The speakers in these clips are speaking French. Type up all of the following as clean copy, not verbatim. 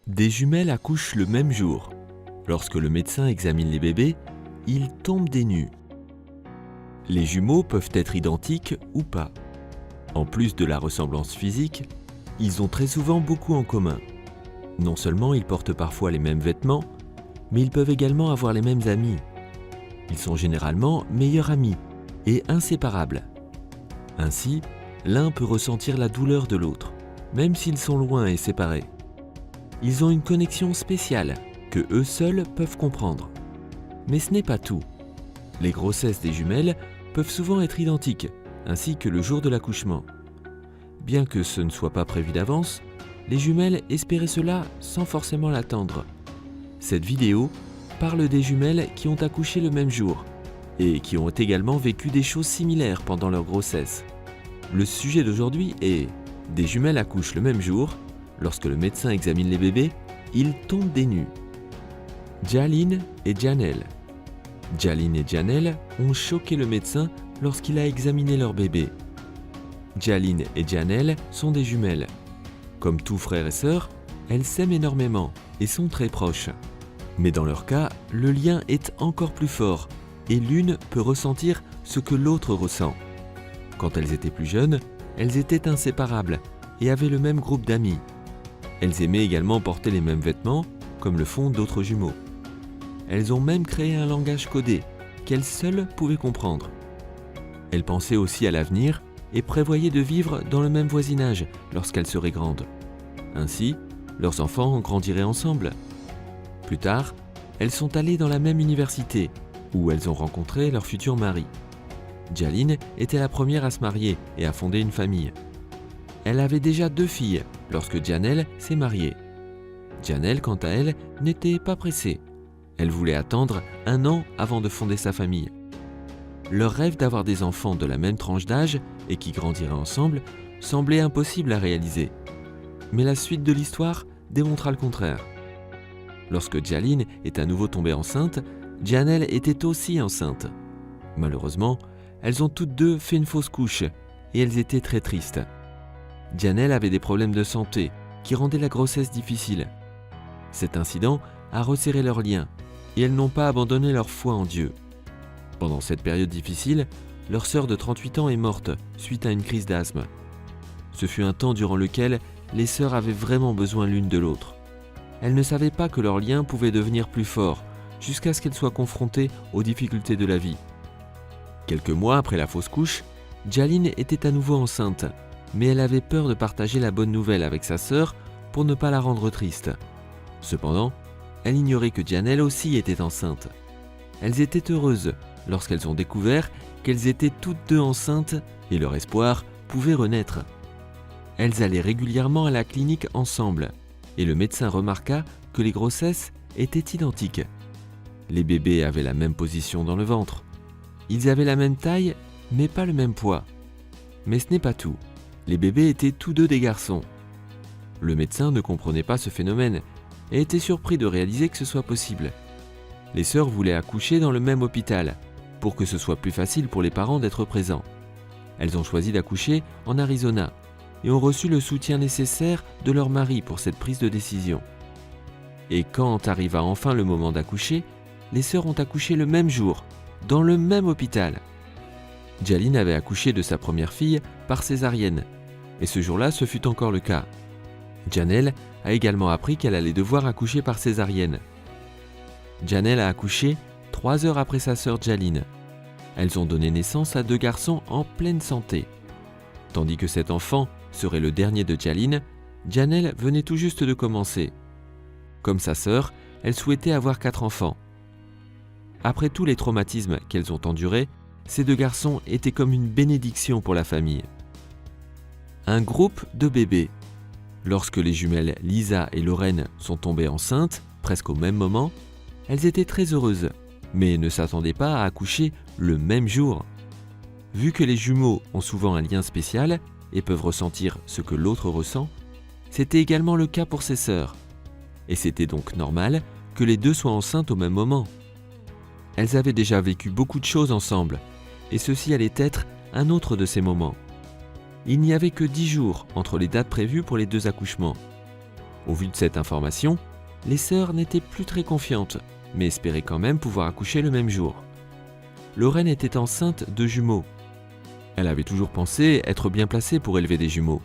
Des jumelles accouchent le même jour. Lorsque le médecin examine les bébés, ils tombent des nues. Les jumeaux peuvent être identiques ou pas. En plus de la ressemblance physique, ils ont très souvent beaucoup en commun. Non seulement ils portent parfois les mêmes vêtements, mais ils peuvent également avoir les mêmes amis. Ils sont généralement meilleurs amis et inséparables. Ainsi, l'un peut ressentir la douleur de l'autre, même s'ils sont loin et séparés. Ils ont une connexion spéciale que eux seuls peuvent comprendre. Mais ce n'est pas tout. Les grossesses des jumelles peuvent souvent être identiques, ainsi que le jour de l'accouchement. Bien que ce ne soit pas prévu d'avance, les jumelles espéraient cela sans forcément l'attendre. Cette vidéo parle des jumelles qui ont accouché le même jour et qui ont également vécu des choses similaires pendant leur grossesse. Le sujet d'aujourd'hui est « Des jumelles accouchent le même jour. Lorsque le médecin examine les bébés, ils tombent des nues. » Jalin et Janelle. Jalin et Janelle ont choqué le médecin lorsqu'il a examiné leur bébé. Jalin et Janelle sont des jumelles. Comme tous frères et sœurs, elles s'aiment énormément et sont très proches. Mais dans leur cas, le lien est encore plus fort et l'une peut ressentir ce que l'autre ressent. Quand elles étaient plus jeunes, elles étaient inséparables et avaient le même groupe d'amis. Elles aimaient également porter les mêmes vêtements, comme le font d'autres jumeaux. Elles ont même créé un langage codé qu'elles seules pouvaient comprendre. Elles pensaient aussi à l'avenir et prévoyaient de vivre dans le même voisinage lorsqu'elles seraient grandes. Ainsi, leurs enfants grandiraient ensemble. Plus tard, elles sont allées dans la même université, où elles ont rencontré leur futur mari. Jalin était la première à se marier et à fonder une famille. Elle avait déjà 2 filles lorsque Janelle s'est mariée. Janelle, quant à elle, n'était pas pressée. Elle voulait attendre 1 an avant de fonder sa famille. Leur rêve d'avoir des enfants de la même tranche d'âge et qui grandiraient ensemble semblait impossible à réaliser. Mais la suite de l'histoire démontra le contraire. Lorsque Jalin est à nouveau tombée enceinte, Janelle était aussi enceinte. Malheureusement, elles ont toutes deux fait une fausse couche et elles étaient très tristes. Janelle avait des problèmes de santé qui rendaient la grossesse difficile. Cet incident a resserré leurs liens et elles n'ont pas abandonné leur foi en Dieu. Pendant cette période difficile, leur sœur de 38 ans est morte suite à une crise d'asthme. Ce fut un temps durant lequel les sœurs avaient vraiment besoin l'une de l'autre. Elles ne savaient pas que leur lien pouvait devenir plus fort jusqu'à ce qu'elles soient confrontées aux difficultés de la vie. Quelques mois après la fausse couche, Jalin était à nouveau enceinte, mais elle avait peur de partager la bonne nouvelle avec sa sœur pour ne pas la rendre triste. Cependant, elle ignorait que Janelle aussi était enceinte. Elles étaient heureuses lorsqu'elles ont découvert qu'elles étaient toutes deux enceintes et leur espoir pouvait renaître. Elles allaient régulièrement à la clinique ensemble et le médecin remarqua que les grossesses étaient identiques. Les bébés avaient la même position dans le ventre. Ils avaient la même taille, mais pas le même poids. Mais ce n'est pas tout. Les bébés étaient tous deux des garçons. Le médecin ne comprenait pas ce phénomène et était surpris de réaliser que ce soit possible. Les sœurs voulaient accoucher dans le même hôpital pour que ce soit plus facile pour les parents d'être présents. Elles ont choisi d'accoucher en Arizona et ont reçu le soutien nécessaire de leur mari pour cette prise de décision. Et quand arriva enfin le moment d'accoucher, les sœurs ont accouché le même jour, dans le même hôpital. Jalin avait accouché de sa première fille par césarienne, et ce jour-là, ce fut encore le cas. Janelle a également appris qu'elle allait devoir accoucher par césarienne. Janelle a accouché 3 heures après sa sœur Jalin. Elles ont donné naissance à 2 garçons en pleine santé. Tandis que cet enfant serait le dernier de Jalin, Janelle venait tout juste de commencer. Comme sa sœur, elle souhaitait avoir 4 enfants. Après tous les traumatismes qu'elles ont endurés, ces 2 garçons étaient comme une bénédiction pour la famille. Un groupe de bébés. Lorsque les jumelles Lisa et Lorraine sont tombées enceintes, presque au même moment, elles étaient très heureuses, mais ne s'attendaient pas à accoucher le même jour. Vu que les jumeaux ont souvent un lien spécial et peuvent ressentir ce que l'autre ressent, c'était également le cas pour ses sœurs. Et c'était donc normal que les 2 soient enceintes au même moment. Elles avaient déjà vécu beaucoup de choses ensemble, et ceci allait être un autre de ces moments. Il n'y avait que 10 jours entre les dates prévues pour les 2 accouchements. Au vu de cette information, les sœurs n'étaient plus très confiantes, mais espéraient quand même pouvoir accoucher le même jour. Lorraine était enceinte de jumeaux. Elle avait toujours pensé être bien placée pour élever des jumeaux.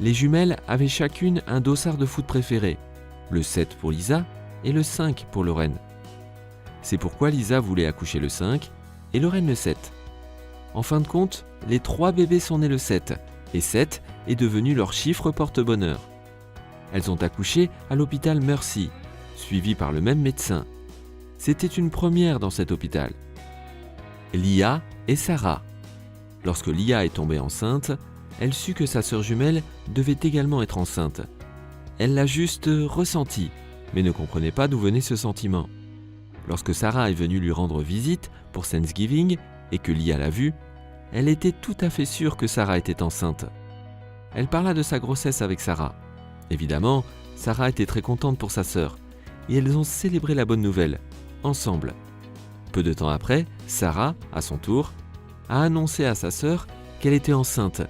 Les jumelles avaient chacune un dossard de foot préféré, le 7 pour Lisa et le 5 pour Lorraine. C'est pourquoi Lisa voulait accoucher le 5 et Lorraine le 7. En fin de compte, les 3 bébés sont nés le 7 et 7 est devenu leur chiffre porte-bonheur. Elles ont accouché à l'hôpital Mercy, suivi par le même médecin. C'était une première dans cet hôpital. Lia et Sarah. Lorsque Lia est tombée enceinte, elle sut que sa sœur jumelle devait également être enceinte. Elle l'a juste ressenti, mais ne comprenait pas d'où venait ce sentiment. Lorsque Sarah est venue lui rendre visite pour Thanksgiving et que Lia l'a vue, elle était tout à fait sûre que Sarah était enceinte. Elle parla de sa grossesse avec Sarah. Évidemment, Sarah était très contente pour sa sœur, et elles ont célébré la bonne nouvelle, ensemble. Peu de temps après, Sarah, à son tour, a annoncé à sa sœur qu'elle était enceinte,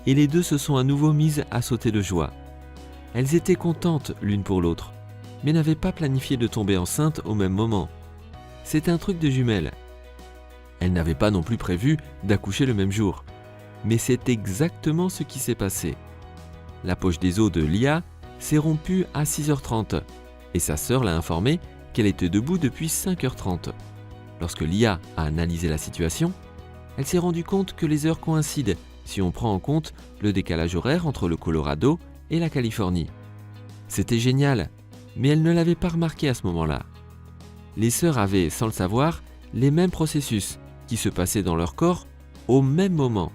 et les deux se sont à nouveau mises à sauter de joie. Elles étaient contentes l'une pour l'autre, mais n'avaient pas planifié de tomber enceinte au même moment. C'est un truc de jumelles. Elles n'avaient pas non plus prévu d'accoucher le même jour, mais c'est exactement ce qui s'est passé. La poche des os de Lia s'est rompue à 6h30, et sa sœur l'a informée qu'elle était debout depuis 5h30. Lorsque Lia a analysé la situation, elle s'est rendue compte que les heures coïncident si on prend en compte le décalage horaire entre le Colorado et la Californie. C'était génial, mais elle ne l'avait pas remarqué à ce moment-là. Les sœurs avaient, sans le savoir, les mêmes processus qui se passaient dans leur corps au même moment.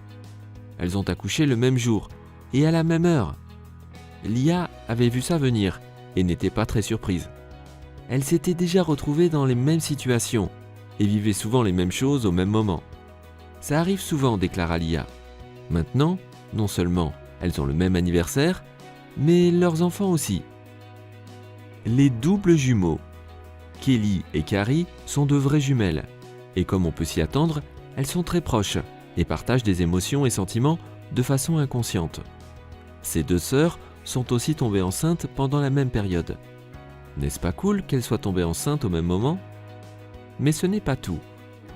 Elles ont accouché le même jour et à la même heure. Lia avait vu ça venir et n'était pas très surprise. Elle s'était déjà retrouvée dans les mêmes situations et vivait souvent les mêmes choses au même moment. Ça arrive souvent, déclara Lia. Maintenant, non seulement elles ont le même anniversaire, mais leurs enfants aussi. Les doubles jumeaux. Kelly et Carrie sont de vraies jumelles, et comme on peut s'y attendre, elles sont très proches et partagent des émotions et sentiments de façon inconsciente. Ces deux sœurs sont aussi tombées enceintes pendant la même période. N'est-ce pas cool qu'elles soient tombées enceintes au même moment ? Mais ce n'est pas tout.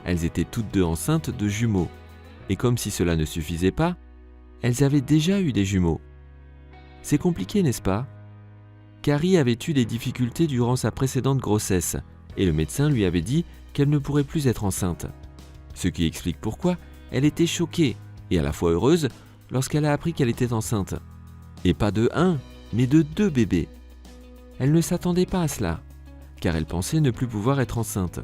Elles étaient toutes deux enceintes de jumeaux, et comme si cela ne suffisait pas, elles avaient déjà eu des jumeaux. C'est compliqué, n'est-ce pas ? Carrie avait eu des difficultés durant sa précédente grossesse, et le médecin lui avait dit qu'elle ne pourrait plus être enceinte. Ce qui explique pourquoi elle était choquée et à la fois heureuse lorsqu'elle a appris qu'elle était enceinte. Et pas de 1, mais de 2 bébés. Elle ne s'attendait pas à cela, car elle pensait ne plus pouvoir être enceinte.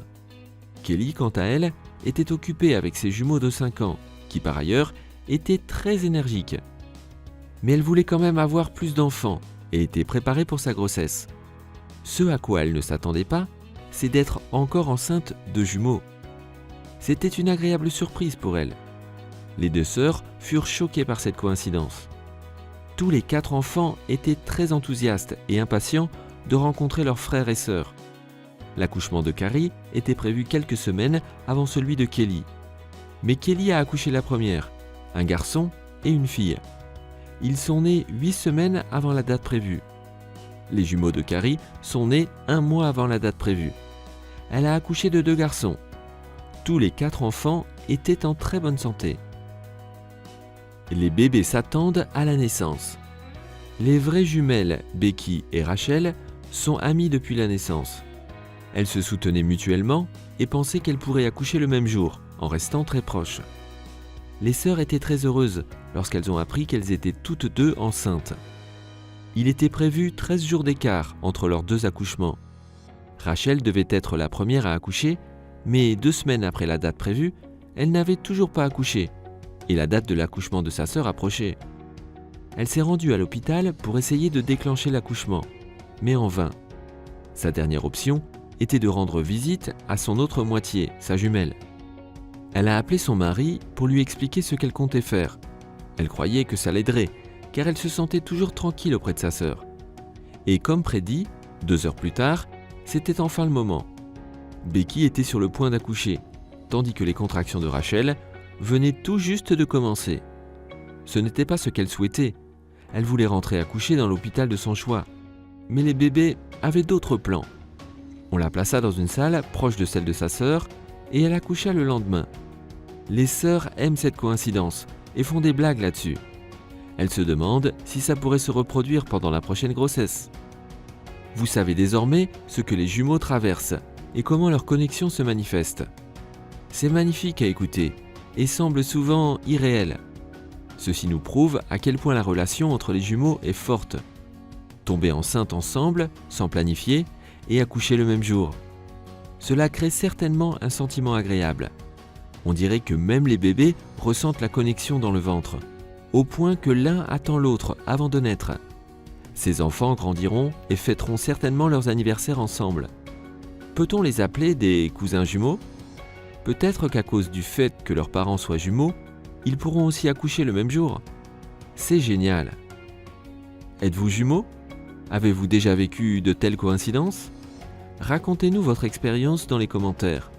Kelly, quant à elle, était occupée avec ses jumeaux de 5 ans, qui par ailleurs étaient très énergiques. Mais elle voulait quand même avoir plus d'enfants et était préparée pour sa grossesse. Ce à quoi elle ne s'attendait pas, c'est d'être encore enceinte de jumeaux. C'était une agréable surprise pour elle. Les deux sœurs furent choquées par cette coïncidence. Tous les 4 enfants étaient très enthousiastes et impatients de rencontrer leurs frères et sœurs. L'accouchement de Carrie était prévu quelques semaines avant celui de Kelly. Mais Kelly a accouché la première, un garçon et une fille. Ils sont nés 8 semaines avant la date prévue. Les jumeaux de Carrie sont nés 1 mois avant la date prévue. Elle a accouché de 2 garçons. Tous les 4 enfants étaient en très bonne santé. Les bébés s'attendent à la naissance. Les vraies jumelles, Becky et Rachel, sont amies depuis la naissance. Elles se soutenaient mutuellement et pensaient qu'elles pourraient accoucher le même jour, en restant très proches. Les sœurs étaient très heureuses lorsqu'elles ont appris qu'elles étaient toutes deux enceintes. Il était prévu 13 jours d'écart entre leurs 2 accouchements. Rachel devait être la première à accoucher, mais 2 semaines après la date prévue, elle n'avait toujours pas accouché, et la date de l'accouchement de sa sœur approchait. Elle s'est rendue à l'hôpital pour essayer de déclencher l'accouchement, mais en vain. Sa dernière option était de rendre visite à son autre moitié, sa jumelle. Elle a appelé son mari pour lui expliquer ce qu'elle comptait faire. Elle croyait que ça l'aiderait, car elle se sentait toujours tranquille auprès de sa sœur. Et comme prédit, 2 heures plus tard, c'était enfin le moment. Becky était sur le point d'accoucher, tandis que les contractions de Rachel venaient tout juste de commencer. Ce n'était pas ce qu'elle souhaitait. Elle voulait rentrer accoucher dans l'hôpital de son choix. mais les bébés avaient d'autres plans. On la plaça dans une salle proche de celle de sa sœur et elle accoucha le lendemain. Les sœurs aiment cette coïncidence et font des blagues là-dessus. Elles se demandent si ça pourrait se reproduire pendant la prochaine grossesse. Vous savez désormais ce que les jumeaux traversent et comment leur connexion se manifeste. C'est magnifique à écouter et semble souvent irréel. Ceci nous prouve à quel point la relation entre les jumeaux est forte. Tomber enceinte ensemble, sans planifier, et accoucher le même jour. Cela crée certainement un sentiment agréable. On dirait que même les bébés ressentent la connexion dans le ventre, au point que l'un attend l'autre avant de naître. Ces enfants grandiront et fêteront certainement leurs anniversaires ensemble. Peut-on les appeler des cousins jumeaux ? Peut-être qu'à cause du fait que leurs parents soient jumeaux, ils pourront aussi accoucher le même jour. C'est génial. Êtes-vous jumeaux ? Avez-vous déjà vécu de telles coïncidences ? Racontez-nous votre expérience dans les commentaires.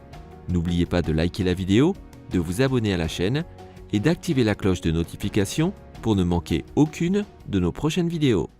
N'oubliez pas de liker la vidéo, de vous abonner à la chaîne et d'activer la cloche de notification pour ne manquer aucune de nos prochaines vidéos.